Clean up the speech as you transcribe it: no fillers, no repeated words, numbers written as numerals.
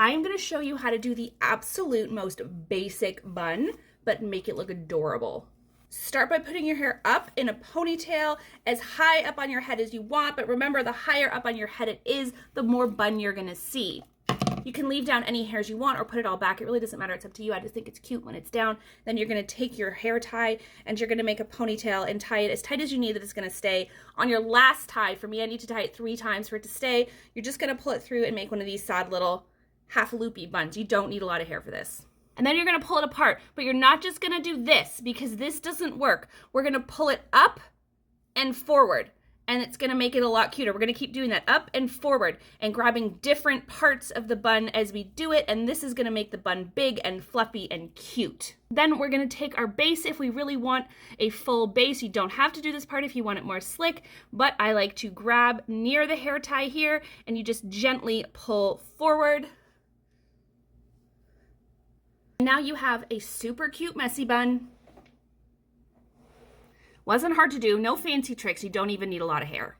I'm gonna show you how to do the absolute most basic bun, but make it look adorable. Start by putting your hair up in a ponytail as high up on your head as you want, but remember, the higher up on your head it is, the more bun you're gonna see. You can leave down any hairs you want or put it all back. It really doesn't matter. It's up to you. I just think it's cute when it's down. Then you're going to take your hair tie and you're going to make a ponytail and tie it as tight as you need that it's going to stay. On your last tie, for me, I need to tie it 3 times for it to stay. You're just going to pull it through and make one of these sad little half loopy buns. You don't need a lot of hair for this. And then you're going to pull it apart, but you're not just going to do this because this doesn't work. We're going to pull it up and forward. And it's gonna make it a lot cuter. We're gonna keep doing that up and forward and grabbing different parts of the bun as we do it, and this is gonna make the bun big and fluffy and cute. Then we're gonna take our base if we really want a full base. You don't have to do this part if you want it more slick, but I like to grab near the hair tie here and you just gently pull forward. Now you have a super cute messy bun. Wasn't hard to do, no fancy tricks, you don't even need a lot of hair.